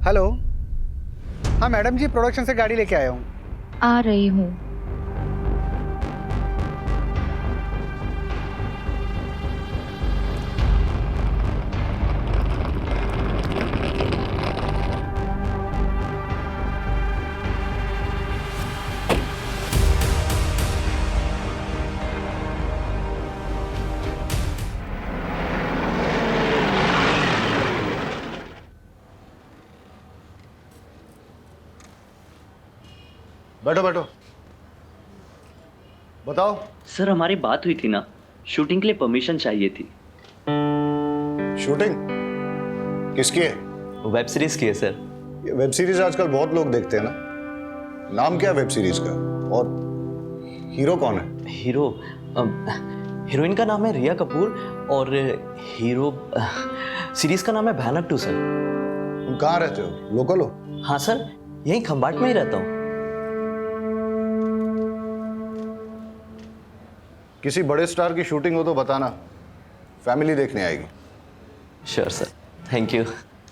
Hello. हाँ madam जी, production से गाड़ी लेके आया हूँ। आ रही हूँ। बैठो बैठो, बताओ। सर हमारी बात हुई थी ना, शूटिंग के लिए परमिशन चाहिए थी। शूटिंग किसकी है? वेब सीरीज की है सर। ये वेब सीरीज आजकल बहुत लोग देखते हैं ना। नाम क्या है वेब सीरीज का? और हीरो कौन है? हीरोइन का नाम है रिया कपूर और हीरो सीरीज का नाम है भयानक 2 सर। तुम कहाँ रहते हो? लोकल हो? हाँ सर, यहीं खंबाट में ही रहता हूँ। किसी बड़े स्टार की शूटिंग हो तो बताना, फैमिली देखने आएगी। Sure sir, thank you.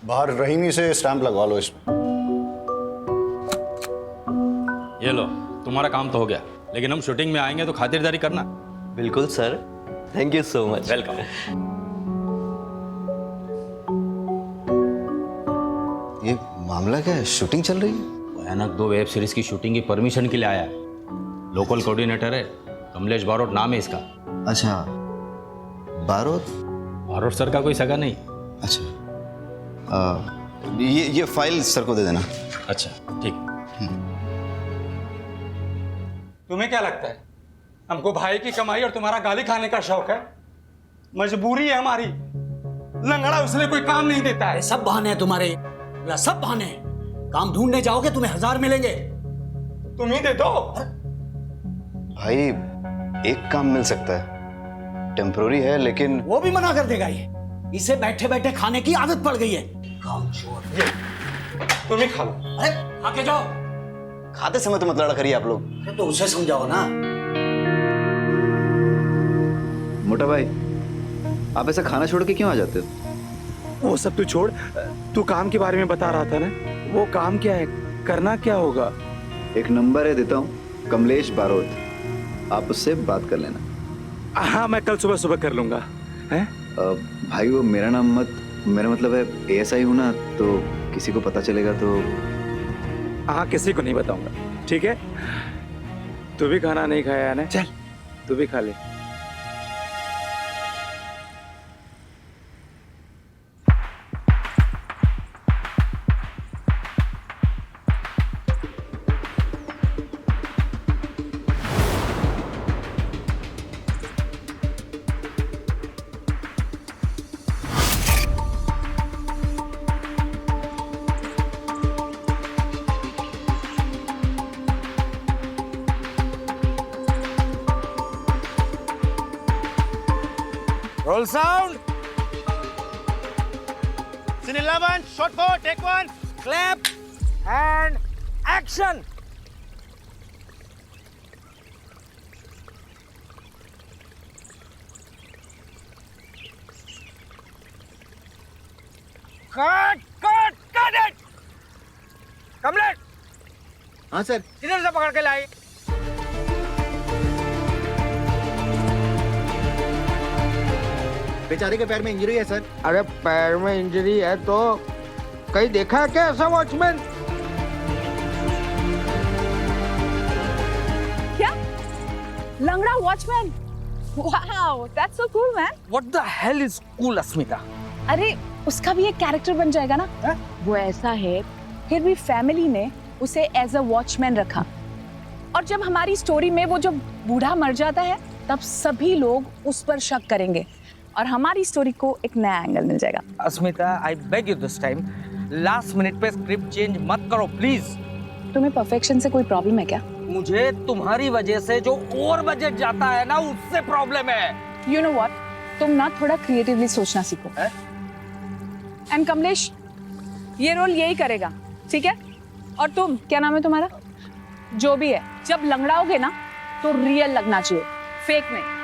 बाहर रहीमी से स्टैंप लगवा लो इसमें। ये लो, तुम्हारा काम तो हो गया, लेकिन हम शूटिंग में आएंगे तो खातिरदारी करना। बिल्कुल sir, thank you so much. Welcome. ये मामला क्या है? शूटिंग चल रही है? भयानक 2 वेब सीरीज की शूटिंग की परमिशन के लिए आया है। लोकल कोऑर्डिनेटर है, कमलेश बारोट नाम है इसका। अच्छा, बारोट। बारोट सर का कोई सगा नहीं। अच्छा, ये फाइल सर को दे देना। अच्छा ठीक। तुम्हें क्या लगता है हमको भाई की कमाई और तुम्हारा गाली खाने का शौक है? मजबूरी है हमारी। लंगड़ा उसने कोई काम नहीं देता है। सब बहाने हैं तुम्हारे, सब बहाने हैं। काम ढूंढने जाओगे तुम्हें 1000 मिलेंगे। तुम ही दे दो। भाई एक काम मिल सकता है, टेम्पोररी है, लेकिन वो भी मना कर देगा। ये इसे बैठे बैठे खाने की आदत पड़ गई है। काम छोड़। तुम ही खा लो। अरे आके जाओ। खाते समय तो मत लड़ा करिए आप लोग। अरे तो उसे समझाओ ना। मोटा भाई, आप ऐसा खाना छोड़ के क्यों आ जाते हो? वो सब तू छोड़, तू काम के बारे में बता रहा था ना। वो काम क्या है, करना क्या होगा? एक नंबर है, देता हूँ, कमलेश बारोट, आप उससे बात कर लेना। हाँ, मैं कल सुबह सुबह कर लूंगा। हैं? भाई वो मेरा नाम मत, मेरा मतलब है ASI हूँ ना, तो किसी को पता चलेगा तो। हाँ, किसी को नहीं बताऊंगा, ठीक है? तू भी खाना नहीं खाया ना, चल तू भी खा ले। Roll sound. Scene 11, shot 4, take 1, clap and action. Cut cut cut it. कमलेट। हाँ सर। किधर से पकड़ के लाई? बेचारे के पैर में इंजरी है सर। अरे पैर में इंजरी है तो कहीं देखा है क्या ऐसा वॉचमैन? क्या? लंगड़ा watchman? Wow, that's so cool man. What the hell is cool, अस्मिता? अरे उसका भी एक कैरेक्टर बन जाएगा ना। वो ऐसा है, फिर भी फैमिली ने उसे एज अ वॉचमैन रखा, और जब हमारी स्टोरी में वो जब बूढ़ा मर जाता है तब सभी लोग उस पर शक करेंगे और हमारी स्टोरी को एक नया एंगल मिल जाएगा। Asmita, I beg you this time, last minute पे स्क्रिप्ट चेंज मत करो प्लीज। तुम्हें परफेक्शन से कोई प्रॉब्लम है क्या? मुझे तुम्हारी वजह से जो ओवर बजट जाता है ना, उससे प्रॉब्लम है। यू नो व्हाट, तुम ना थोड़ा क्रिएटिवली सोचना सीखो। एंड कमलेश, ये रोल यही करेगा, ठीक है? और तुम, क्या नाम है तुम्हारा? जो भी है, जब लंगड़ाओगे ना तो रियल लगना चाहिए, फेक नहीं।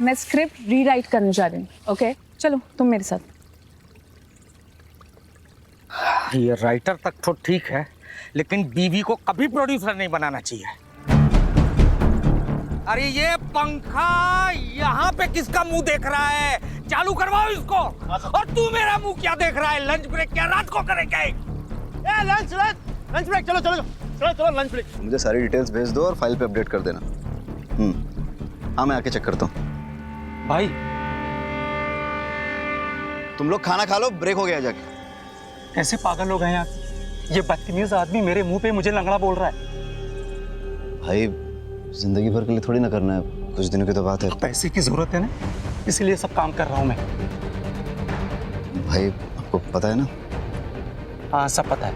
मैं स्क्रिप्ट रीराइट करने जा रही हूँ, ओके? चलो तुम मेरे साथ। ये राइटर तक तो ठीक है, लेकिन बीवी को कभी प्रोड्यूसर नहीं बनाना चाहिए। अरे ये पंखा यहाँ पे किसका मुंह देख रहा है? चालू करवाओ इसको। और तू मेरा मुंह क्या देख रहा है? लंच ब्रेक क्या रात को करेंगे? लंच ब्रेक, चलो चलो चलो चलो लंच ब्रेक। मुझे सारी डिटेल्स भेज दो और फाइल पे अपडेट कर देना। हाँ, मैं आके चेक करता हूँ। भाई तुम लोग खाना खा लो, ब्रेक हो गया जाके। कैसे पागल हो गए हैं आप? ये बदतमीज आदमी मेरे मुंह पे मुझे लंगड़ा बोल रहा है। भाई जिंदगी भर के लिए थोड़ी ना करना है, कुछ दिनों की तो बात है। पैसे की जरूरत है ना, इसलिए सब काम कर रहा हूँ मैं। भाई आपको पता है ना? हाँ सब पता है,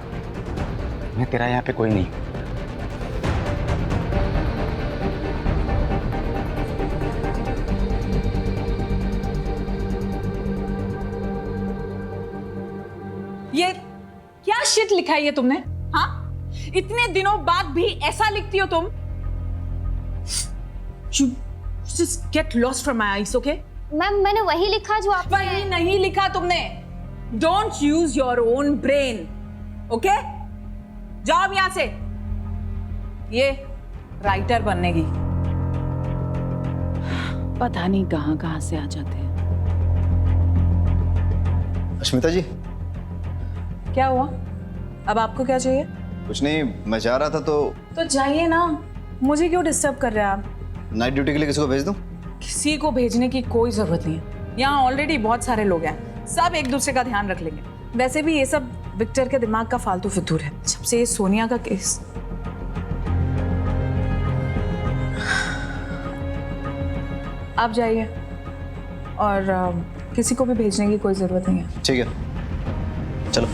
मैं तेरा यहाँ पे कोई नहीं। ये क्या शिट लिखा है ये तुमने? हाँ, इतने दिनों बाद भी ऐसा लिखती हो तुम? You just get lost from my eyes, okay? Ma'am मैंने वही लिखा जो आप वही नहीं लिखा तुमने। Don't use your own brain, okay? जाओ यहां से। ये राइटर बनने की पता नहीं कहां से आ जाते हैं। अश्मिता जी, क्या हुआ? अब आपको क्या चाहिए? कुछ नहीं, मैं जा रहा था तो जाइए ना, मुझे क्यों डिस्टर्ब कर रहे हैं आप? नाइट ड्यूटी के लिए किसी को भेज दूं? किसी को भेजने की कोई जरूरत नहीं है। यहाँ ऑलरेडी बहुत सारे लोग हैं, सब एक दूसरे का ध्यान रख लेंगे। वैसे भी ये सब विक्टर के दिमाग का फालतू फितूर है, जब से ये सोनिया का केस। आप जाइए, और किसी को भी भेजने की कोई जरूरत नहीं है। ठीक है, चलो।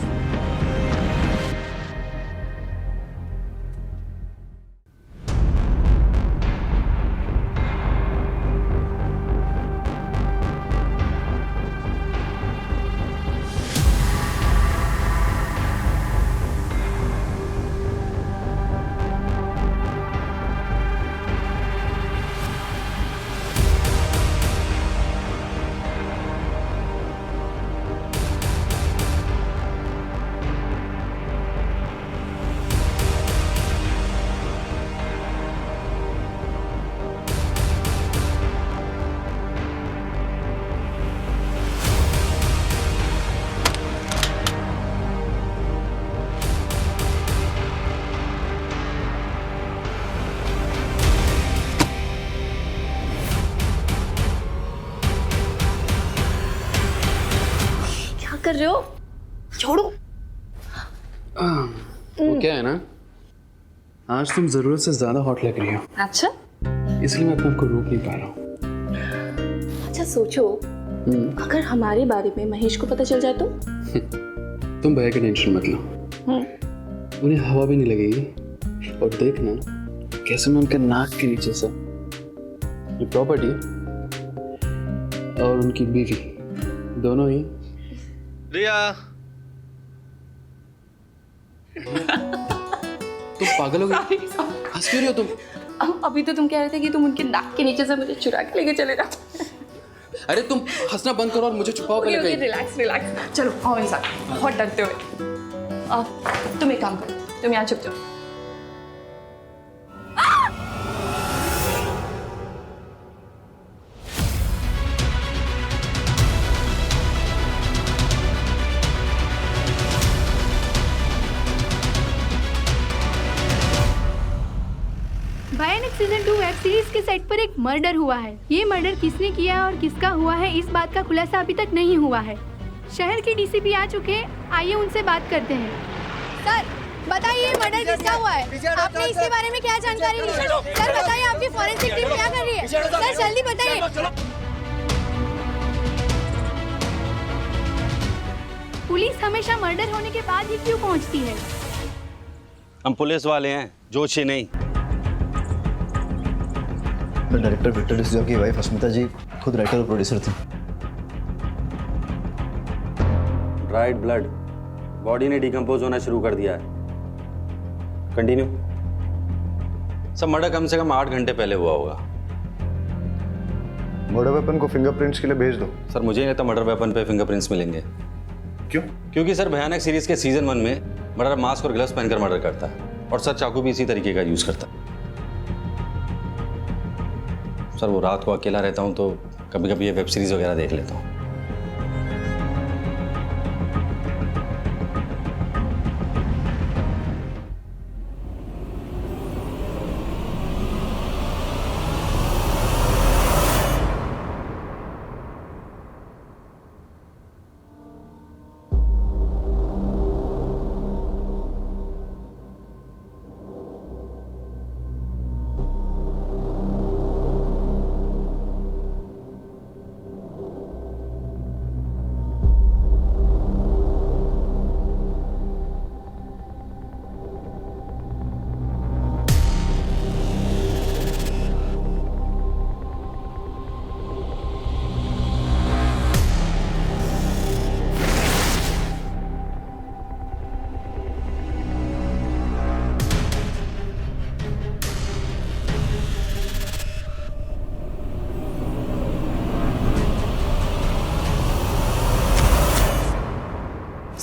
कर रहे हो? छोड़ो। वो क्या है ना, आज तुम जरूरत से ज्यादा हॉट लग रही हो। अच्छा, इसलिए मैं अपने आप को रोक नहीं पा रहा हूँ। अच्छा सोचो, अगर हमारे बारे में महेश को पता चल जाए तो? तुम भैया की टेंशन मत लो, उन्हें हवा भी नहीं लगेगी। और देखना कैसे मैं उनके नाक के नीचे से ये प्रॉपर्टी और उनकी बीवी दोनों ही। रिया, तुम पागल हो गई? हंस क्यों रही हो तुम? अभी तो तुम कह रहे थे कि तुम उनके नाक के नीचे से मुझे चुरा के लेके चले जाओ। अरे तुम हंसना बंद करो और मुझे छुपाओ पहले कहीं। रिलैक्स रिलैक्स, चलो आओ मेरे साथ, बहुत डरते हुए। तुम एक काम करो, तुम यहाँ छुप जाओ। भयानक सीजन 2 वेब सीरीज के सेट पर एक मर्डर हुआ है। ये मर्डर किसने किया और किसका हुआ है, इस बात का खुलासा अभी तक नहीं हुआ है। शहर के डीसीपी आ चुके हैं, आइए उनसे बात करते हैं। सर बताइए, मर्डर किसका हुआ है? आपने इसके बारे में क्या जानकारी ली? सर बताइए, आपकी फॉरेंसिक टीम क्या कर रही है? सर जल्दी बताइए। पुलिस हमेशा मर्डर होने के बाद ही क्यों पहुंचती है? हम पुलिस वाले हैं, जोशी नहीं। डायरेक्टर विक्टर डिसूजा की वाइफ अस्मिता जी खुद राइटर और प्रोड्यूसर थी। ड्राइड ब्लड, बॉडी ने डिकम्पोज होना शुरू कर दिया है। कंटिन्यू। सब मर्डर कम से कम 8 घंटे पहले हुआ होगा। मर्डर वेपन को फिंगरप्रिंट्स के लिए भेज दो। सर मुझे नहीं लगता मर्डर वेपन पे फिंगरप्रिंट्स मिलेंगे। क्यों? क्योंकि सर भयानक सीरीज के सीजन 1 में मर्डर मास्क और ग्लव्स पहनकर मर्डर करता है और सर चाकू भी इसी तरीके का यूज करता है। सर वो रात को अकेला रहता हूँ तो कभी कभी ये वेब सीरीज वगैरह देख लेता हूँ।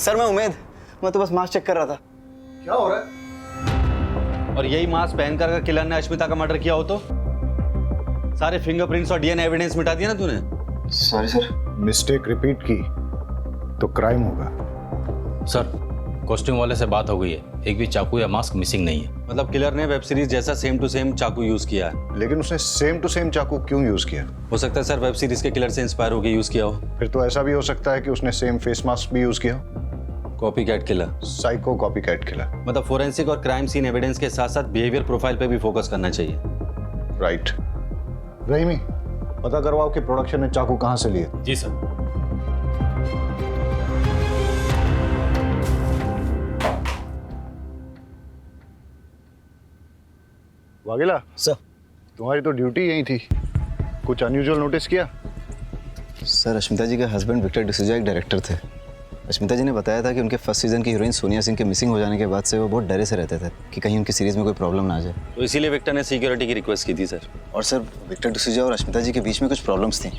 सर मैं तो बस मास्क चेक कर रहा था। क्या हो रहा है? और यही मास्क पहनकर अगर किलर ने अश्मिता का मर्डर किया हो तो सारे फिंगरप्रिंट्स और डीएनए एविडेंस मिटा दिया ना तूने। Sorry sir. मिस्टेक रिपीट की तो क्राइम होगा। सर कॉस्ट्यूम वाले से बात हो गई है, एक भी चाकू या मास्क मिसिंग नहीं है। मतलब किलर ने वेब सीरीज जैसा सेम टू सेम चाकू यूज किया है। लेकिन उसने सेम टू सेम चाकू क्यों यूज किया? हो सकता है सर वेब सीरीज के किलर से इंस्पायर होकर यूज किया हो। फिर तो ऐसा भी हो सकता है कि उसने सेम फेस मास्क भी यूज किया। Copy cat killer, psycho copy cat killer. मतलब फोरेंसिक और क्राइम सीन एविडेंस के साथ साथ बिहेवियर प्रोफाइल पे भी फोकस करना चाहिए। राइट। रहीमी, पता करवाओ कि प्रोडक्शन ने चाकू कहां से लिए। जी सर। वाघेला सर, तुम्हारी तो ड्यूटी यही थी, कुछ अनयूजुअल नोटिस किया? सर अश्मिता जी के हस्बैंड विक्टर डिसूजा एक डायरेक्टर थे। अश्मिता जी ने बताया था कि उनके फर्स्ट सीजन की हीरोइन सोनिया सिंह के मिसिंग हो जाने के बाद से वो बहुत डरे से रहते थे कि कहीं उनकी सीरीज में कोई प्रॉब्लम ना आ जाए। तो इसीलिए विक्टर ने सिक्योरिटी की रिक्वेस्ट की थी सर। और सर विक्टर डिसूजा और अश्मिता जी के बीच में कुछ प्रॉब्लम्स थी।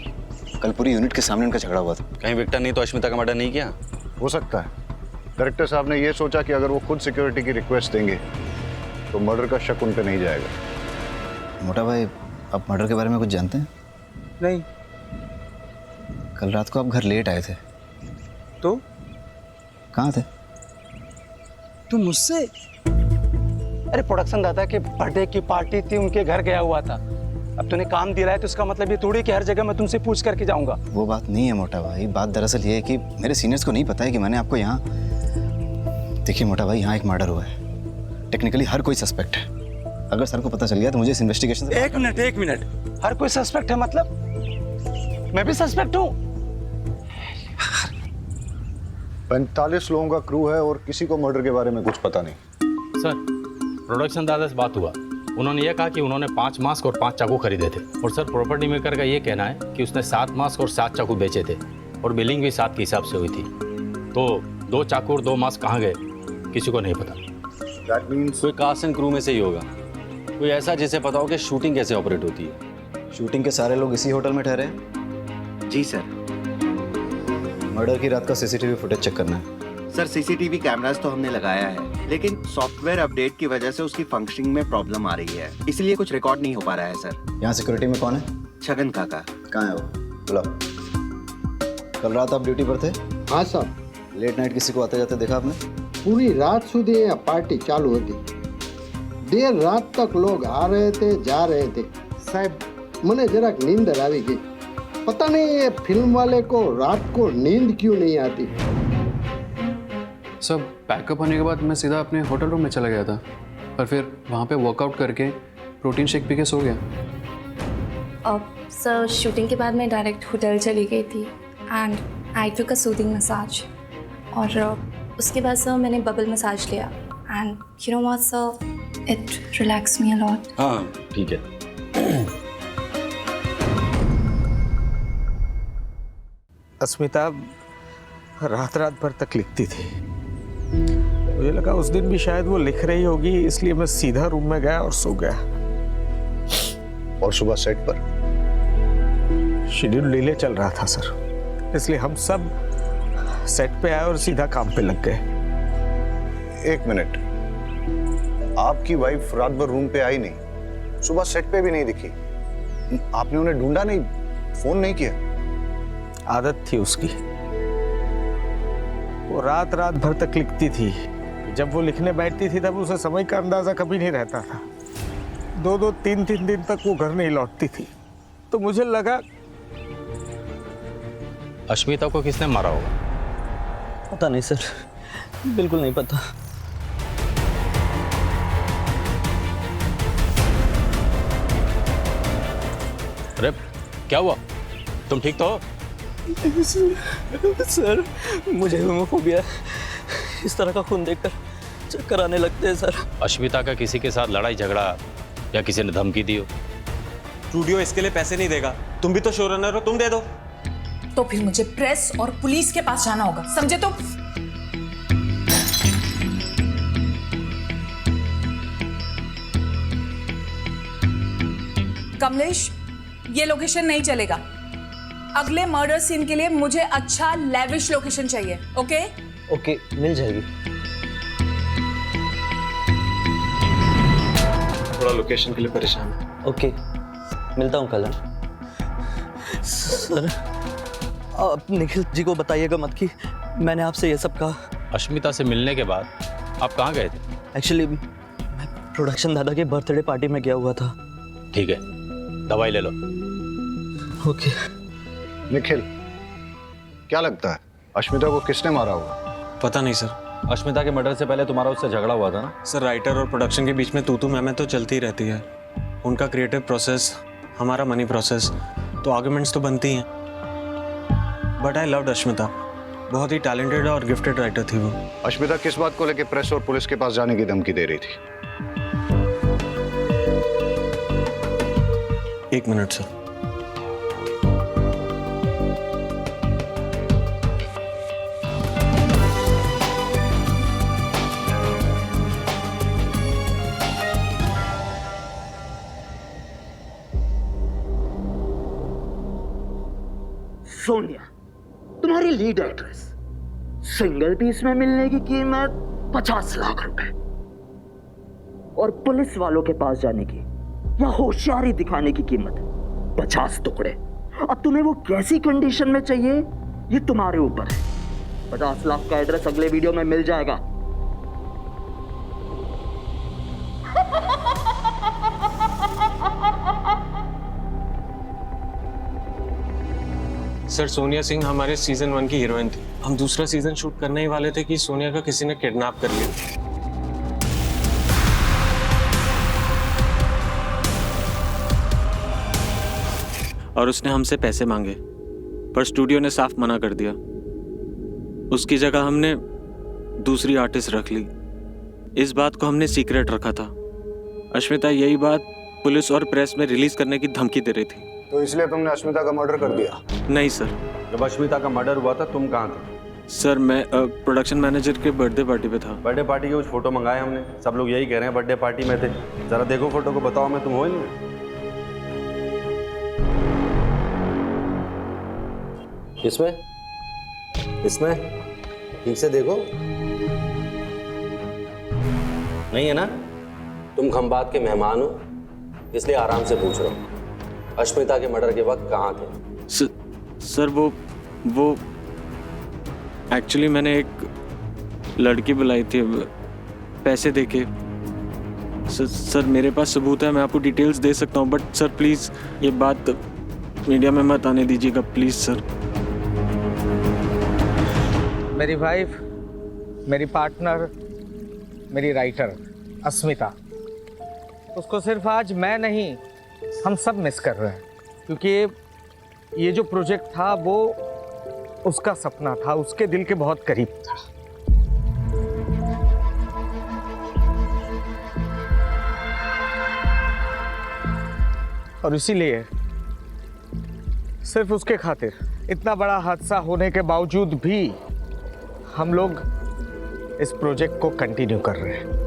कल पूरी यूनिट के सामने उनका झगड़ा हुआ था। कहीं विक्टर ने तो अश्मिता का मर्डर नहीं किया? हो सकता है डायरेक्टर साहब ने ये सोचा कि अगर वो खुद सिक्योरिटी की रिक्वेस्ट देंगे तो मर्डर का शक उन पे नहीं जाएगा। मोटा भाई, आप मर्डर के बारे में कुछ जानते हैं? नहीं। कल रात को आप घर लेट आए थे तो कहाँ थे? तू मुझसे? अरे प्रोडक्शन दादा के बर्थडे की पार्टी थी, उनके घर गया हुआ था। अब तूने काम दिलाया तो इसका मतलब ये थोड़ी कि हर जगह मैं तुमसे पूछ करके जाऊंगा। वो बात नहीं है मोटा भाई, बात दरअसल ये है कि मेरे सीनियर्स को नहीं पता है कि मैंने आपको यहाँ। देखिए मोटा भाई, यहाँ एक मर्डर हुआ है। टेक्निकली हर कोई सस्पेक्ट है। अगर सर को पता चल गया तो मुझे इस इन्वेस्टिगेशन से। एक मिनट, हर कोई सस्पेक्ट है मतलब? मैं भी सस्पेक्ट हूँ? 45 लोगों का क्रू है और किसी को मर्डर के बारे में कुछ पता नहीं। सर प्रोडक्शन दादा से बात हुआ, उन्होंने ये कहा कि उन्होंने 5 मास्क और 5 चाकू खरीदे थे। और सर प्रॉपर्टी मेकर का ये कहना है कि उसने 7 मास्क और 7 चाकू बेचे थे और बिलिंग भी 7 के हिसाब से हुई थी। तो 2 चाकू और 2 मास्क कहाँ गए किसी को नहीं पता। That means कोई कास्ट एंड क्रू में से ही होगा, कोई ऐसा जिसे पता हो कि शूटिंग कैसे ऑपरेट होती है। शूटिंग के सारे लोग इसी होटल में ठहरे हैं? जी सर। मर्डर की रात का सीसीटीवी फुटेज चेक करना है। सर सीसीटीवी कैमरास तो हमने लगाया है, लेकिन सॉफ्टवेयर अपडेट की वजह से उसकी फंक्शनिंग में प्रॉब्लम आ रही है, इसलिए कुछ रिकॉर्ड नहीं हो पा रहा है सर। यहाँ सिक्योरिटी में कौन है? छगन काका। कहाँ है वो? बुलाओ। कल रात आप ड्यूटी पर थे? हाँ सर। लेट नाइट किसी को आते जाते देखा आपने? पूरी रात सुधी यहाँ पार्टी चालू होती। देर रात तक लोग आ रहे थे, जा रहे थे। साहब मने જરાક नींदर આવી गई। पता नहीं ये फिल्म वाले को रात को नींद क्यों नहीं आती। सब पैकअप होने के बाद मैं सीधा अपने होटल रूम में चला गया था और फिर वहाँ पे वर्कआउट करके प्रोटीन शेक पी के सो गया। अब सर शूटिंग के बाद मैं डायरेक्ट होटल चली गई थी and I took a soothing massage. और उसके बाद सर मैंने बबल मसाज लिया and you know what sir, it relax me a lot. हाँ ठीक है। अस्मिता रात भर तक लिखती थी। मुझे लगा उस दिन भी शायद वो लिख रही होगी, इसलिए मैं सीधा रूम में गया और सो गया। और सुबह सेट पर शेड्यूल डिले चल रहा था सर, इसलिए हम सब सेट पे आए और सीधा काम पे लग गए। एक मिनट, आपकी वाइफ रात भर रूम पे आई नहीं, सुबह सेट पे भी नहीं दिखी, आपने उन्हें ढूंढा नहीं, फोन नहीं किया? आदत थी उसकी, वो रात रात भर तक लिखती थी। जब वो लिखने बैठती थी तब उसे समय का अंदाजा कभी नहीं रहता था। 2-2, 3-3 दिन तक वो घर नहीं लौटती थी। तो मुझे लगा अश्मिता को किसने मारा होगा? पता नहीं सर, बिल्कुल नहीं पता। अरे क्या हुआ, तुम ठीक तो हो? सर मुझे होमोफोबिया है, इस तरह का खून देखकर चक्कर आने लगते हैं सर। अश्मिता का किसी के साथ लड़ाई झगड़ा या किसी ने धमकी दी हो? स्टूडियो इसके लिए पैसे नहीं देगा, तुम भी तो शो रनर हो, तुम दे दो। तो फिर मुझे प्रेस और पुलिस के पास जाना होगा, समझे? तो कमलेश, ये लोकेशन नहीं चलेगा। अगले मर्डर सीन के लिए मुझे अच्छा लेविश लोकेशन चाहिए। ओके? ओके, मिल जाएगी। थोड़ा लोकेशन के लिए परेशान है। ओके, मिलता हूँ कल। सर आप निखिल जी को बताइएगा मत कि मैंने आपसे ये सब कहा। अश्मिता से मिलने के बाद आप कहाँ गए थे? एक्चुअली मैं प्रोडक्शन दादा के बर्थडे पार्टी में गया हुआ था। ठीक है, दवाई ले लो। ओके। निखिल, क्या लगता है अश्मिता को किसने मारा होगा? पता नहीं सर। अश्मिता के मर्डर से पहले तुम्हारा उससे झगड़ा हुआ था ना? सर राइटर और प्रोडक्शन के बीच में तू मैं तो चलती ही रहती है। उनका क्रिएटिव प्रोसेस, हमारा मनी प्रोसेस, तो आर्गुमेंट्स तो बनती हैं। बट आई लव्ड अश्मिता, बहुत ही टैलेंटेड और गिफ्टेड राइटर थी वो। अश्मिता किस बात को लेकर प्रेस और पुलिस के पास जाने की धमकी दे रही थी? 1 मिनट सर। सोनिया, तुम्हारी लीड एक्ट्रेस, सिंगल पीस में मिलने की कीमत 50 लाख रुपए और पुलिस वालों के पास जाने की या होशियारी दिखाने की कीमत 50 टुकड़े। अब तुम्हें वो कैसी कंडीशन में चाहिए ये तुम्हारे ऊपर है। 50 लाख का एड्रेस अगले वीडियो में मिल जाएगा। सर सोनिया सिंह हमारे सीजन 1 की हीरोइन थी। हम दूसरा सीजन शूट करने ही वाले थे कि सोनिया का किसी ने किडनैप कर लिया। और उसने हमसे पैसे मांगे, पर स्टूडियो ने साफ मना कर दिया। उसकी जगह हमने दूसरी आर्टिस्ट रख ली। इस बात को हमने सीक्रेट रखा था। अश्मिता यही बात पुलिस और प्रेस में रिलीज करने की धमकी दे रही थी। तो इसलिए तुमने अश्मिता का मर्डर कर दिया? नहीं सर। जब अश्मिता का मर्डर हुआ था तुम कहाँ थे? सर मैं प्रोडक्शन मैनेजर के बर्थडे पार्टी पे था। बर्थडे पार्टी के कुछ फोटो मंगाए हमने, सब लोग यही कह रहे हैं बर्थडे पार्टी में थे। जरा देखो फोटो को, बताओ मैं तुम हो ही नहीं? इसमें ठीक से देखो, नहीं है ना? तुम खंबात के मेहमान हो, इसलिए आराम से पूछ रहा हूँ। अश्मिता के मर्डर के वक्त कहाँ थे? सर वो एक्चुअली मैंने एक लड़की बुलाई थी पैसे देके। सर मेरे पास सबूत है, मैं आपको डिटेल्स दे सकता हूँ, बट सर प्लीज़ ये बात मीडिया में मत आने दीजिएगा प्लीज़ सर। मेरी वाइफ, मेरी पार्टनर, मेरी राइटर अस्मिता, उसको सिर्फ आज मैं नहीं हम सब मिस कर रहे हैं, क्योंकि ये जो प्रोजेक्ट था वो उसका सपना था, उसके दिल के बहुत करीब था। और इसीलिए सिर्फ उसके खातिर इतना बड़ा हादसा होने के बावजूद भी हम लोग इस प्रोजेक्ट को कंटिन्यू कर रहे हैं।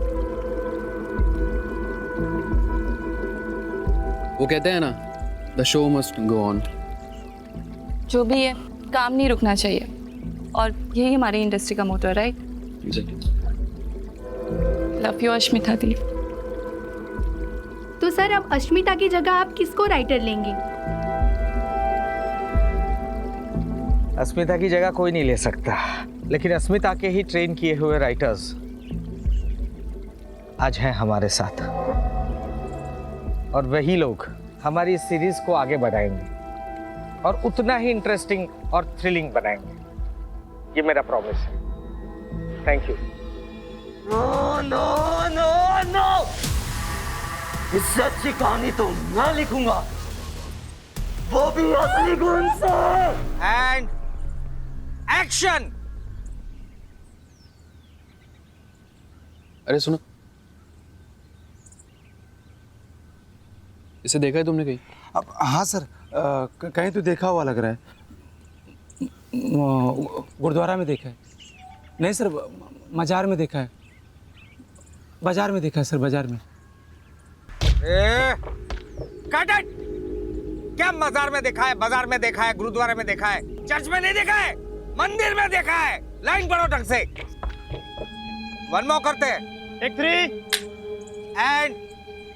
वो कहते हैं ना, the show must go on. जो भी है, काम नहीं रुकना चाहिए। और यही हमारी इंडस्ट्री का मोटो है, राइट? लव यू अश्मिता दी। तो सर अब अश्मिता की जगह आप किसको राइटर लेंगे? अस्मिता की जगह कोई नहीं ले सकता, लेकिन अस्मिता के ही ट्रेन किए हुए राइटर्स आज हैं हमारे साथ, और वही लोग हमारी इस सीरीज को आगे बढ़ाएंगे और उतना ही इंटरेस्टिंग और थ्रिलिंग बनाएंगे। ये मेरा प्रॉमिस है। Thank you. No no no no, इससे अच्छी कहानी तो मैं लिखूंगा, वो भी असली गुण से। And action. अरे सुनो, इसे देखा है तुमने कहीं? अब हाँ सर, कहीं तो देखा हुआ लग रहा है। गुरुद्वारा में देखा है। नहीं सर, मजार में देखा है। बाजार में देखा है सर, बाजार में। Cut it! क्या मजार में देखा है, बाजार में देखा है, गुरुद्वारे में देखा है, चर्च में नहीं देखा है, मंदिर में देखा है। लाइन पढ़ो ढंग से। वन मोर करते हैं। Take 3 and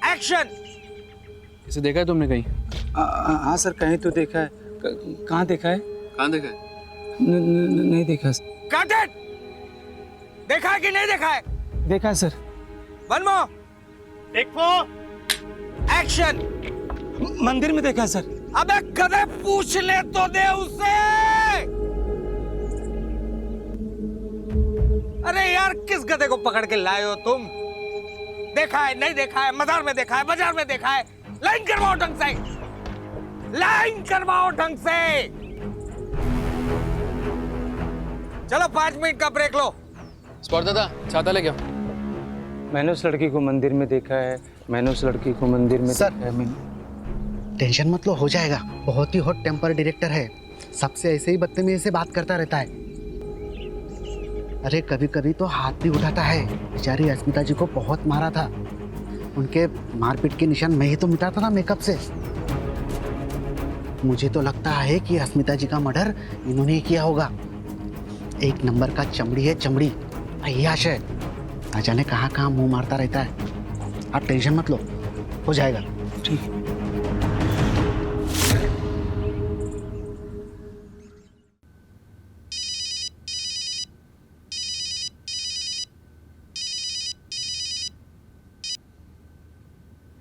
action. इसे देखा है तुमने कहीं? हाँ सर, कहीं तो देखा है। कहाँ देखा है? कहाँ देखा है? नहीं देखा सर। Cut it! देखा है कि नहीं देखा है? देखा है sir. One more. Take 4 action. मंदिर में देखा है सर। अबे गधे, पूछ ले तो दे उससे। अरे यार, किस गधे को पकड़ के लाए हो तुम? देखा है, नहीं देखा है, मजार में देखा है, बाजार में देखा है। लाइन करवाओ ढंग से, लाइन करवाओ ढंग से। चलो 5 मिनट का ब्रेक लो। स्पॉट दादा, छाता लेके आओ। मैंने उस लड़की को मंदिर में देखा है। मैंने उस लड़की को मंदिर में सर, देखा है। मैंने टेंशन मत लो, हो जाएगा। बहुत ही हॉट टेम्पर डायरेक्टर है, सबसे ऐसे ही बदतमीजी से बात करता रहता है। अरे कभी कभी तो हाथ भी उठाता है। बेचारी अस्मिता जी को बहुत मारा था, उनके मारपीट के निशान मैं ही तो मिटाता था मेकअप से। मुझे तो लगता है कि अस्मिता जी का मर्डर इन्होंने ही किया होगा। एक नंबर का चमड़ी है, चमड़ी अय्याश है, ना जाने कहाँ कहाँ मुंह मारता रहता है। आप टेंशन मत लो, हो जाएगा। ठीक।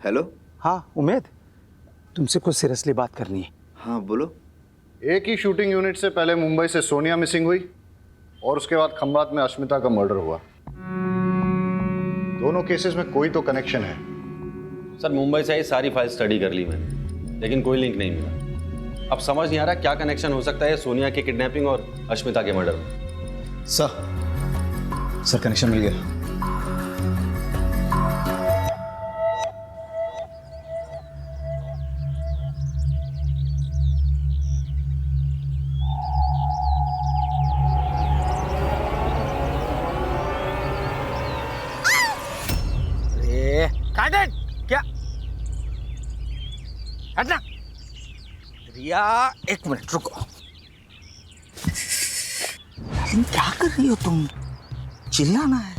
हेलो। हाँ उमेद, तुमसे कुछ सीरियसली बात करनी है। हाँ बोलो। एक ही शूटिंग यूनिट से पहले मुंबई से सोनिया मिसिंग हुई और उसके बाद खंबात में अश्मिता का मर्डर हुआ। दोनों केसेस में कोई तो कनेक्शन है। सर मुंबई से आई सारी फाइल स्टडी कर ली मैंने, लेकिन कोई लिंक नहीं मिला। अब समझ नहीं आ रहा क्या कनेक्शन हो सकता है सोनिया की किडनैपिंग और अश्मिता के मर्डर में। सर कनेक्शन मिल गया। क्या हटना। रिया, एक मिनट रुको। क्या कर रही हो तुम? चिल्लाना है,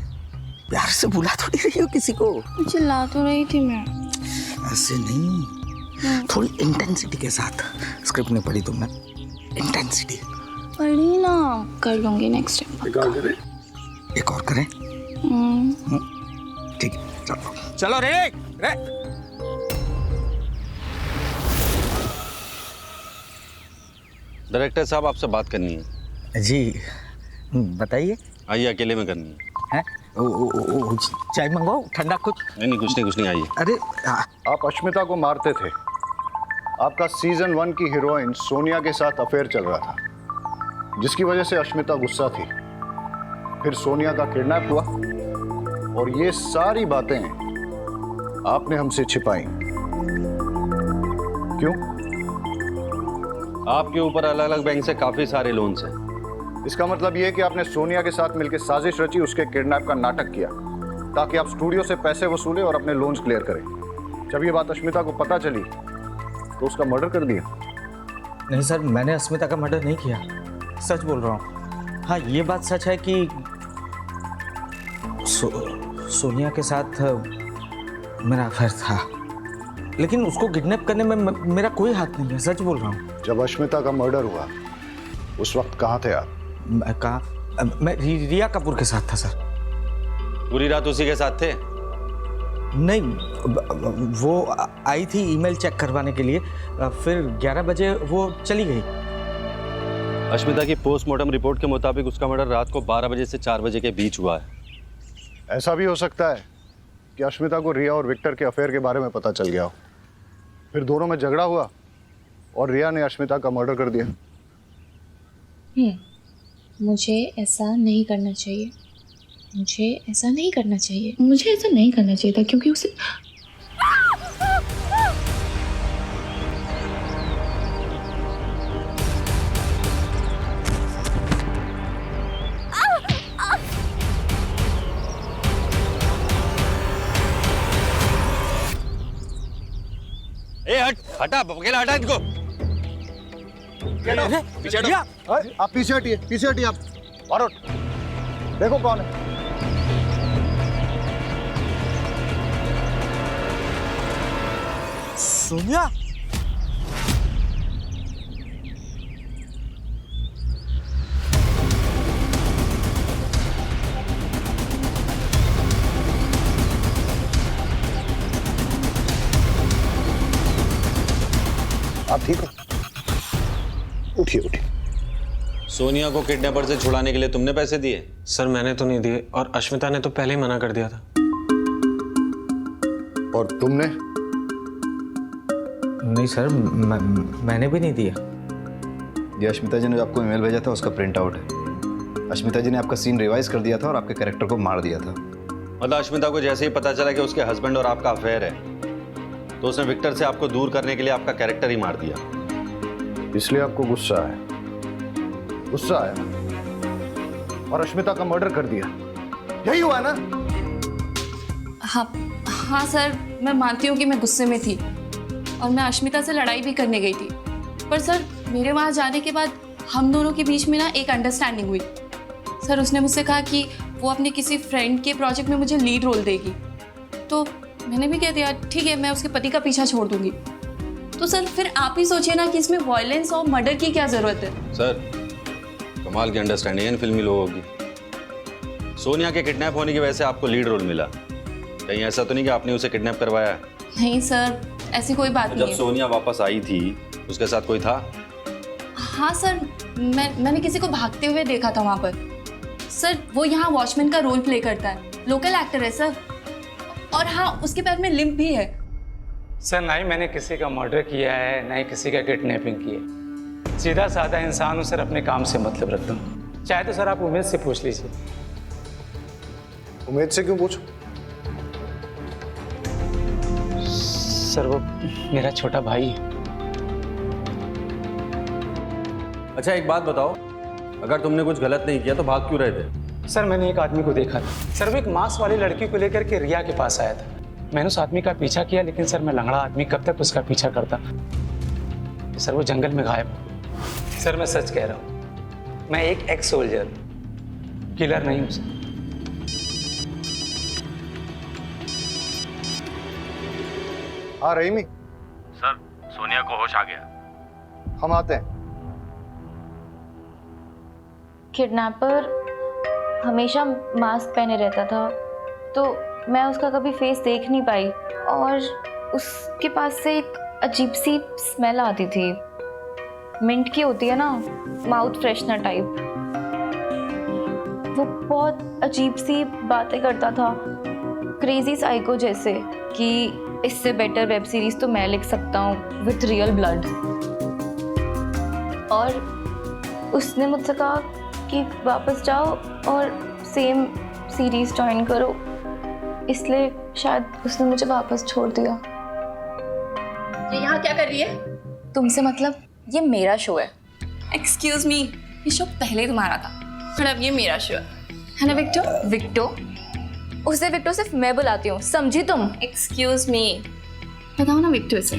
प्यार से बुला थोड़ी रही हो किसी को। चिल्ला तो रही थी मैं। ऐसे नहीं, थोड़ी इंटेंसिटी के साथ। स्क्रिप्ट नहीं पढ़ी तुमने? इंटेंसिटी पढ़ी ना, कर लूंगी नेक्स्ट टाइम। एक और करें? एक और करें? ठीक है, चलो चलो रे रे। डायरेक्टर साहब आपसे बात करनी है। जी बताइए। आइए, अकेले में करनी है। चाय मंगवाओ, ठंडा कुछ? नहीं कुछ नहीं आइए। अरे आप अश्मिता को मारते थे। आपका सीजन 1 की हीरोइन सोनिया के साथ अफेयर चल रहा था, जिसकी वजह से अश्मिता गुस्सा थी। फिर सोनिया का किडनैप हुआ और ये सारी बातें आपने हमसे छिपाई। क्यों? आपके ऊपर अलग अलग बैंक से काफी सारे लोन्स हैं। इसका मतलब ये है कि आपने सोनिया के साथ मिलकर साजिश रची, उसके किडनैप का नाटक किया ताकि आप स्टूडियो से पैसे वसूले और अपने लोन्स क्लियर करें। जब ये बात अश्मिता को पता चली तो उसका मर्डर कर दिया। नहीं सर, मैंने अस्मिता का मर्डर नहीं किया, सच बोल रहा हूँ। हाँ ये बात सच है कि सोनिया के साथ मेरा अफेयर था, लेकिन उसको किडनैप करने में मेरा कोई हाथ नहीं है, सच बोल रहा हूँ। जब अश्मिता का मर्डर हुआ उस वक्त कहाँ थे आप? मैं रिया कपूर के साथ था सर। पूरी रात उसी के साथ थे? नहीं, वो आई थी ईमेल चेक करवाने के लिए, फिर 11 बजे वो चली गई। अश्मिता की पोस्टमार्टम रिपोर्ट के मुताबिक उसका मर्डर रात को 12 बजे से 4 बजे के बीच हुआ है। ऐसा भी हो सकता है कि अश्मिता को रिया और विक्टर के अफेयर के बारे में पता चल गया हो, फिर दोनों में झगड़ा हुआ और रिया ने अश्मिता का मर्डर कर दिया। मुझे ऐसा नहीं करना चाहिए, मुझे ऐसा नहीं करना चाहिए, मुझे ऐसा नहीं करना चाहिए था, क्योंकि उसे हटा, अकेला हटा इनको। पीछे हटो। आप पीछे हटिए, पीछे हटिए आप। मारो, देखो कौन है। सोनिया, आप ठीक हो? उठिए उठिए। सोनिया को किडनैपर से छुड़ाने के लिए तुमने पैसे दिए? सर मैंने तो नहीं दिए, और अश्मिता ने तो पहले ही मना कर दिया था। और तुमने? नहीं सर, मैंने भी नहीं दिया। ये अश्मिता जी ने जो आपको ईमेल भेजा था उसका प्रिंट आउट है। अश्मिता जी ने आपका सीन रिवाइज कर दिया था और आपके कैरेक्टर को मार दिया था। मतलब अश्मिता को जैसे ही पता चला कि उसके हस्बैंड और आपका अफेयर है, तो उसने विक्टर से आपको दूर करने के लिए आपका कैरेक्टर ही मार दिया। इसलिए आपको गुस्सा आया? गुस्सा आया और अश्मिता का मर्डर कर दिया, यही हुआ ना? हाँ सर, मैं मानती हूँ कि मैं गुस्से में थी और मैं अश्मिता से लड़ाई भी करने गई थी, पर सर मेरे वहाँ जाने के बाद हम दोनों के बीच में ना एक अंडरस्टैंडिंग हुई। सर उसने मुझसे कहा कि वो अपने किसी फ्रेंड के प्रोजेक्ट में मुझे लीड रोल देगी, तो मैंने भी कह दिया ठीक है, मैं उसके पति का पीछा छोड़ दूंगी। तो सर फिर आप ही सोचिए ना कि इसमें वायलेंस और मर्डर की क्या जरूरत है। सर कमाल की अंडरस्टैंडिंग है इन फिल्मी लोगों की। सोनिया के किडनैप होने की वजह से आपको लीड रोल मिला, कहीं ऐसा तो नहीं कि आपने उसे किडनैप करवाया? नहीं सर, ऐसी कोई बात नहीं जब है। सोनिया वापस आई थी उसके साथ कोई था? हाँ सर, मैंने किसी को भागते हुए देखा था वहाँ पर। सर वो यहाँ वॉचमैन का रोल प्ले करता है, लोकल एक्टर है सर, और हाँ उसके पैर में लिम्प भी है। सर ना ही मैंने किसी का मर्डर किया है, ना ही किसी का किडनैपिंग की है। सीधा साधा इंसान हूँ सर, अपने काम से मतलब रखता हूँ। चाहे तो सर आप उमेद से पूछ लीजिए। उमेद से क्यों पूछो? सर वो मेरा छोटा भाई है। अच्छा एक बात बताओ, अगर तुमने कुछ गलत नहीं किया तो भाग क्यों रहे थे? सर मैंने एक आदमी को देखा था सर, वो एक मास्क वाली लड़की को लेकर के रिया के पास आया था। मैंने उस आदमी का पीछा किया, लेकिन सर मैं लंगड़ा आदमी कब तक उसका पीछा करता। सर वो जंगल में गायब हो। सर मैं सच कह रहा हूँ, मैं एक एक्स सोल्जर, किलर नहीं हूँ सर। हाँ रहीमी। सर सोनिया को होश आ गया। हम आते हैं। किडनैपर हमेशा मास्क पहने रहता था, तो मैं उसका कभी फेस देख नहीं पाई, और उसके पास से एक अजीब सी स्मेल आती थी, मिंट की होती है ना, माउथ फ्रेशनर टाइप। वो बहुत अजीब सी बातें करता था, क्रेजी साइको जैसे, कि इससे बेटर वेब सीरीज तो मैं लिख सकता हूँ विथ रियल ब्लड। और उसने मुझसे कहा कि वापस जाओ और सेम सीरीज ज्वाइन करो, इसलिए शायद उसने मुझे वापस छोड़ दिया। ये यहाँ क्या कर रही है? तुमसे मतलब, ये मेरा शो है। एक्सक्यूज मी, ये शो पहले तुम्हारा था, और अब ये मेरा शो है ना विक्टो? विक्टो? उसे विक्टो सिर्फ मैं बुलाती हूँ, समझी तुम? एक्सक्यूज मी, बताओ ना विक्टो से,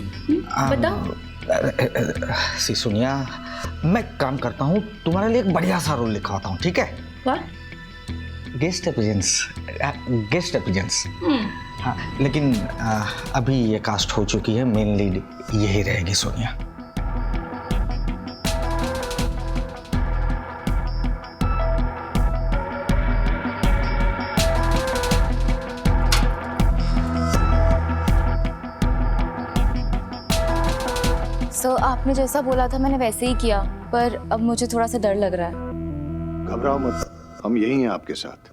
बताओ। सोनिया, मैं काम करता हूँ, तुम्हारे लिए एक बढ़िया सा रोल लिखवाता हूँ, ठीक है? गेस्ट एपिजेंस। हाँ, लेकिन अभी ये कास्ट हो चुकी है, मेन लीड यही रहेगी सोनिया। आपने जैसा बोला था मैंने वैसे ही किया, पर अब मुझे थोड़ा सा डर लग रहा है। घबराओ मत, हम यही हैं आपके साथ।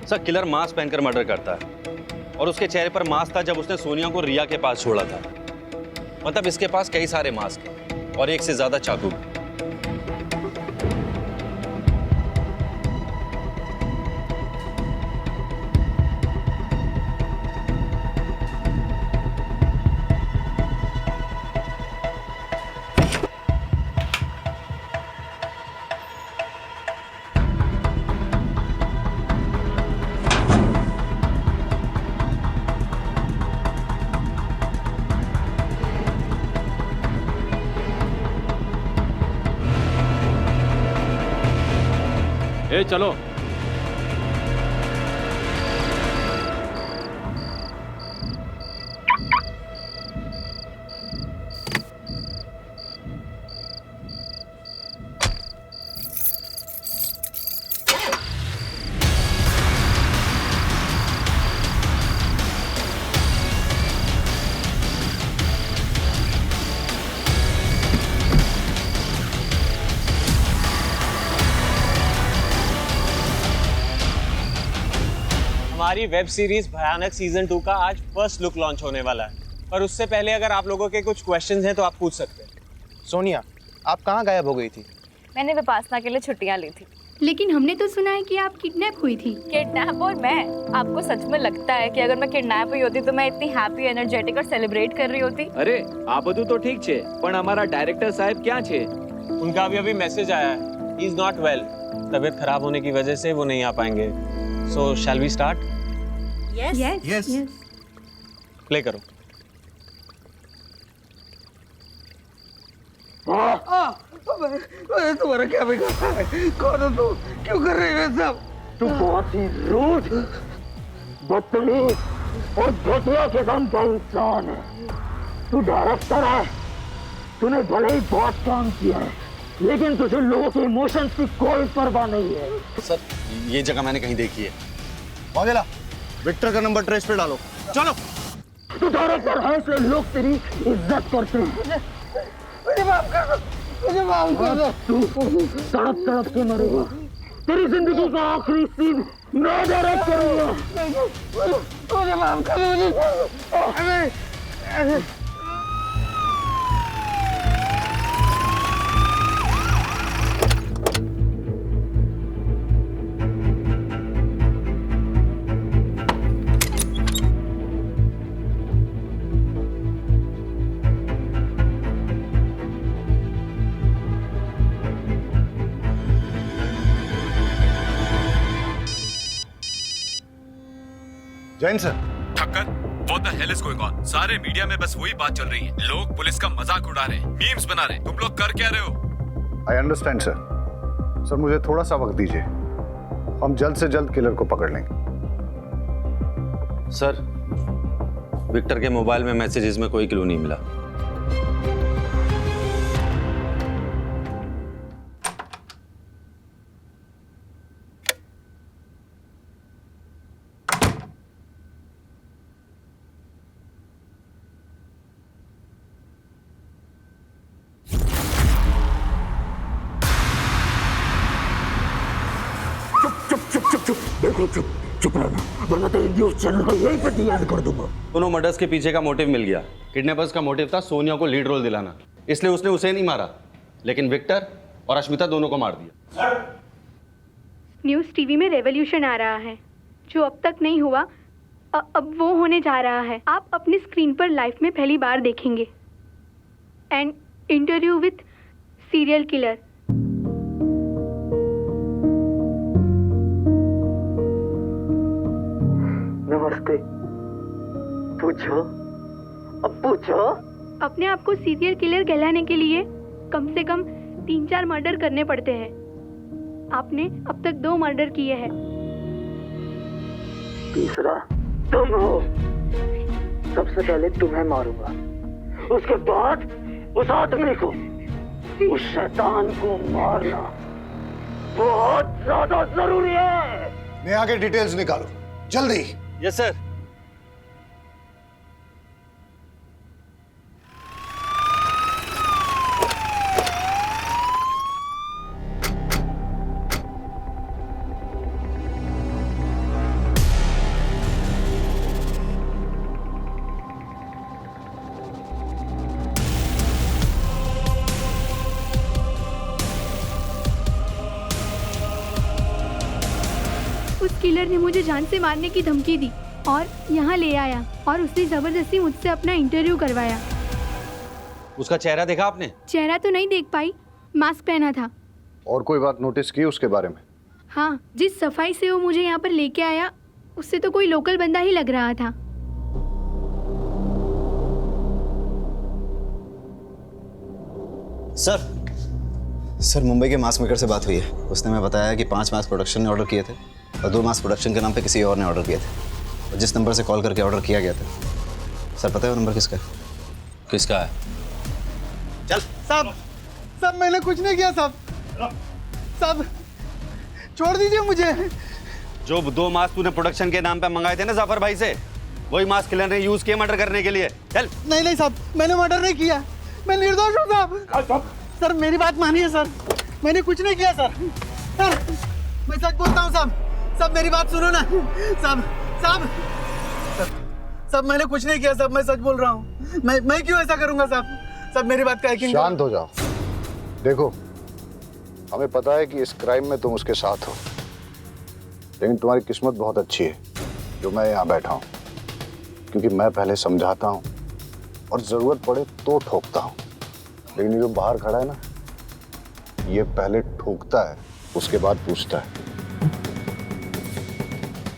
सर, किलर मास्क पहनकर मर्डर करता है और उसके चेहरे पर मास्क था जब उसने सोनिया को रिया के पास छोड़ा था। मतलब इसके पास कई सारे मास्क हैं और एक से ज्यादा चाकू। ए चलो। हमारी वेब सीरीज भयानक सीजन 2 का आज फर्स्ट लुक लॉन्च होने वाला है, पर उससे पहले अगर आप लोगों के कुछ क्वेश्चंस हैं तो आप पूछ सकते हैं। सोनिया, आप कहाँ गायब हो गई थी? मैंने विपासना के लिए छुट्टियां ली थी। लेकिन हमने तो सुना है कि आप किडनैप हुई थी। किडनैप? और मैं? आपको सच में लगता है कि अगर मैं किडनैप हुई होती तो मैं इतनी हैप्पी, एनर्जेटिक और सेलिब्रेट कर रही होती? अरे आ બધું तो ठीक छे, पण हमारा डायरेक्टर साहब क्या छे? उनका अभी मैसेज आया है, ही इज नॉट वेल। तबीयत खराब होने की वजह से वो नहीं आ पाएंगे। So shall we start? Yes. Yes. Play करो। तुम्हारा क्या बिगाड़ा है? कौन हो तू? क्यों कर रही है सब? तू बहुत ही रूड, बदतमीज और घटिया किस्म का इंसान है। तू डायरेक्टर है, तूने भले ही बहुत काम किया है, लेकिन तुझे लोगों के इमोशंस की कोई परवाह नहीं है। सर, ये जगह मैंने कहीं देखी है। वागेला, विक्टर का नंबर ट्रेस पे डालो। चलो। तू डायरेक्टर है इसलिए लोग तेरी इज्जत करते हैं। मुझे माफ कर दो, मुझे माफ कर दो। तू तड़प तड़प के मरेगा। तेरी जिंदगी का आखिरी सीन मैं डायरेक्ट करूंगा। मुझे माफ कर दो। Jain sir. Thakkar, what the hell is going on? सारे मीडिया में बस वही बात चल रही है। लोग पुलिस का मजाक उड़ा रहे हैं, मीम्स बना रहे हैं। तुम लोग कर क्या रहे हो? I understand sir. सर मुझे थोड़ा सा वक्त दीजिए, हम जल्द से जल्द किलर को पकड़ लेंगे। सर, विक्टर के मोबाइल में मैसेजेस में कोई क्लू नहीं मिला। देखो, चुप रहना, वरना तेरी न्यूज़ चैनल यहीं पर डीएल कर दूंगा। दोनों मर्डर्स के पीछे का मोटिव मिल गया। किडनैपर्स का मोटिव था सोनिया को लीड रोल दिलाना, इसलिए उसने उसे नहीं मारा, लेकिन विक्टर और अश्मिता दोनों को मार दिया। न्यूज़ टीवी में रेवोल्यूशन आ रहा है, जो अब तक नहीं हुआ अब वो होने जा रहा है। आप अपनी स्क्रीन पर लाइफ में पहली बार देखेंगे। An interview with serial killer. नमस्ते। पूछो, अब पूछो। अपने आप को सीरियल किलर कहलाने के लिए कम से कम 3-4 मर्डर करने पड़ते हैं। आपने अब तक 2 मर्डर किए हैं। तीसरा तुम हो। सबसे पहले तुम्हें मारूंगा, उसके बाद उस आदमी को, उस शैतान को मारना बहुत ज्यादा जरूरी है। नेहा के डिटेल्स निकालो जल्दी। Yes sir. उस किलर ने मुझे जान से मारने की धमकी दी और यहाँ ले आया और उसने जबरदस्ती मुझसे अपना इंटरव्यू करवाया। उसका चेहरा देखा आपने? चेहरा तो नहीं देख पाई, मास्क पहना था। और कोई बात नोटिस की उसके बारे में? हाँ, जिस सफाई से वो मुझे यहाँ पर लेके आया उससे तो कोई लोकल बंदा ही लग रहा था। सर मुंबई के मास्क मेकर से बात हुई है। उसने हमें बताया कि 5 मास्क प्रोडक्शन ने ऑर्डर किए थे और 2 मास्क प्रोडक्शन के नाम पे किसी और ने ऑर्डर किए थे। और जिस नंबर से कॉल करके ऑर्डर किया गया था, सर पता है वो नंबर किसका है? किसका है? चल। साहब मैंने कुछ नहीं किया साहब। साहब छोड़ दीजिए मुझे। जो 2 मास्क तूने प्रोडक्शन के नाम पे मंगाए थे ना जाफर भाई से, वही मास्क किलर ने यूज किए मर्डर करने के लिए। चल। नहीं साहब, मैंने मर्डर नहीं किया, मैं निर्दोष हूँ साहब। सर मेरी बात मानिए सर, मैंने कुछ नहीं किया सर। मैं सच बोलता हूँ साहब। साहब मेरी बात सुनो ना साहब। साहब मैंने कुछ नहीं किया साहब, मैं सच बोल रहा हूँ। मैं क्यों ऐसा करूँगा साहब? साहब मेरी बात का यकीन करो। शांत हो जाओ। देखो, हमें पता है कि इस क्राइम में तुम उसके साथ हो, लेकिन तुम्हारी किस्मत बहुत अच्छी है जो मैं यहाँ बैठा हूँ, क्योंकि मैं पहले समझाता हूँ और जरूरत पड़े तो ठोकता हूँ। लेकिन ये जो बाहर खड़ा है ना, ये पहले ठोकता है उसके बाद पूछता है।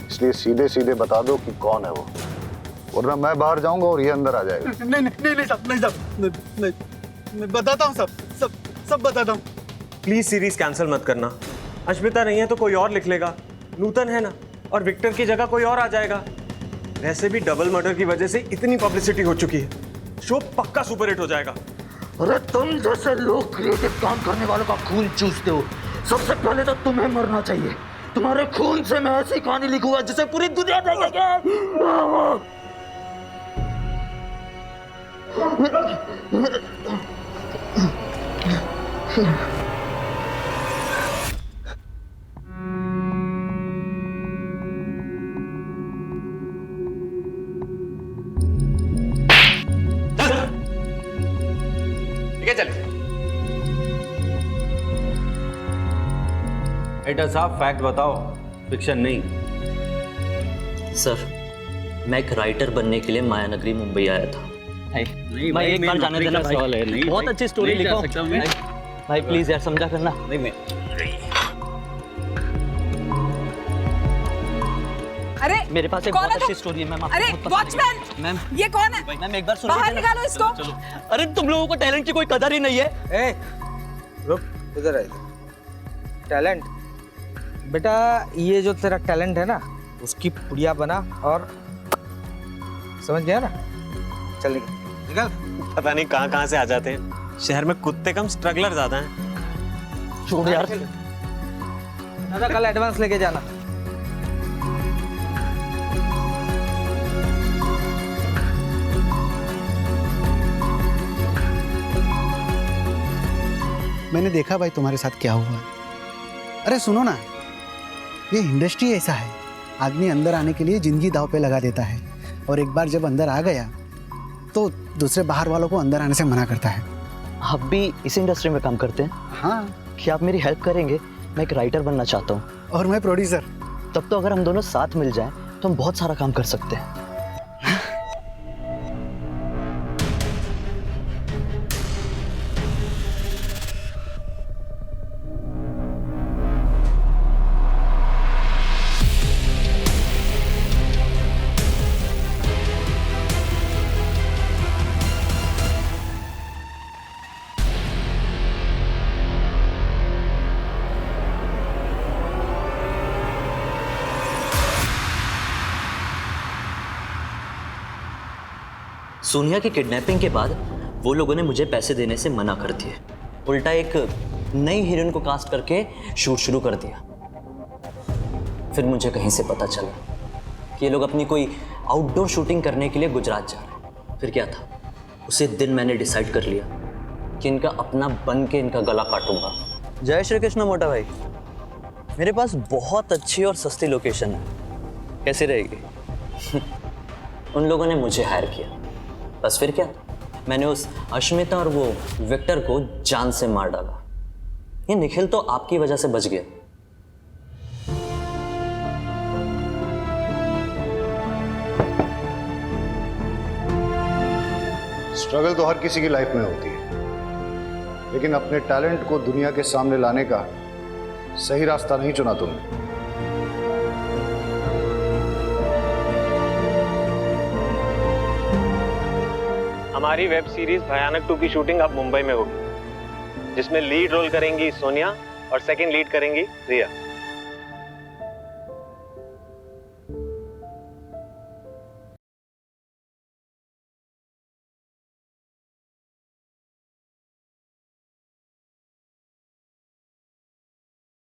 इसलिए सीधे सीधे बता दो कि कौन है वो, वरना मैं बाहर जाऊंगा और ये अंदर आ जाएगा। नहीं साहब, मैं बताता हूँ सब बताता हूँ। प्लीज सीरीज कैंसिल मत करना। अश्मिता नहीं है तो कोई और लिख लेगा, नूतन है ना, और विक्टर की जगह कोई और आ जाएगा। वैसे भी डबल मर्डर की वजह से इतनी पब्लिसिटी हो चुकी है, शो पक्का सुपरहिट हो जाएगा। अरे तुम जैसे लोग क्रिएटिव काम करने वालों का खून चूसते हो। सबसे पहले तो तुम्हें मरना चाहिए। तुम्हारे खून से मैं ऐसी कहानी लिखूंगा जिसे पूरी दुनिया देखेगी। चल। एडिटर साहब फैक्ट बताओ, फिक्शन नहीं। सर मैं एक राइटर बनने के लिए मायानगरी मुंबई आया था। मैं एक बार जाने देना भाई, बहुत अच्छी स्टोरी लिखो भाई, प्लीज यार समझा करना। नहीं मैं अरे मेरे पास एक बहुत अच्छी स्टोरी है मैम। अरे वॉचमैन, मैम ये कौन है? मैम एक बार सुनो, बाहर निकालो इसको। चलो। अरे तुम लोगों को टैलेंट की कोई कदर ही नहीं है। ए, रुक इधर आ। टैलेंट बेटा, ये जो तेरा टैलेंट है ना, उसकी पुड़िया बना और समझ गया ना? चल निकल। पता नहीं कहाँ से आ जाते हैं। शहर में कुत्ते कम स्ट्रगलर ज्यादा हैं। छोड़ यार। दादा कल एडवांस लेके जाना। मैंने देखा भाई तुम्हारे साथ क्या हुआ। अरे सुनो ना, ये इंडस्ट्री ऐसा है, आदमी अंदर आने के लिए जिंदगी दांव पे लगा देता है, और एक बार जब अंदर आ गया तो दूसरे बाहर वालों को अंदर आने से मना करता है। आप भी इस इंडस्ट्री में काम करते हैं? हाँ। क्या आप मेरी हेल्प करेंगे? मैं एक राइटर बनना चाहता हूँ। और मैं प्रोड्यूसर। तब तो अगर हम दोनों साथ मिल जाएं तो हम बहुत सारा काम कर सकते हैं। सोनिया की किडनैपिंग के बाद वो लोगों ने मुझे पैसे देने से मना कर दिए, उल्टा एक नई हीरोइन को कास्ट करके शूट शुरू कर दिया। फिर मुझे कहीं से पता चला कि ये लोग अपनी कोई आउटडोर शूटिंग करने के लिए गुजरात जा रहे हैं। फिर क्या था, उसी दिन मैंने डिसाइड कर लिया कि इनका अपना बन के इनका गला काटूंगा। जय श्री कृष्ण मोटा भाई, मेरे पास बहुत अच्छी और सस्ती लोकेशन है, कैसी रहेगी? उन लोगों ने मुझे हायर किया, बस फिर क्या, मैंने उस अश्मिता और वो विक्टर को जान से मार डाला। ये निखिल तो आपकी वजह से बच गया। स्ट्रगल तो हर किसी की लाइफ में होती है, लेकिन अपने टैलेंट को दुनिया के सामने लाने का सही रास्ता नहीं चुना तुमने। हमारी वेब सीरीज भयानक 2 की शूटिंग अब मुंबई में होगी, जिसमें लीड रोल करेंगी सोनिया और सेकंड लीड करेंगी रिया।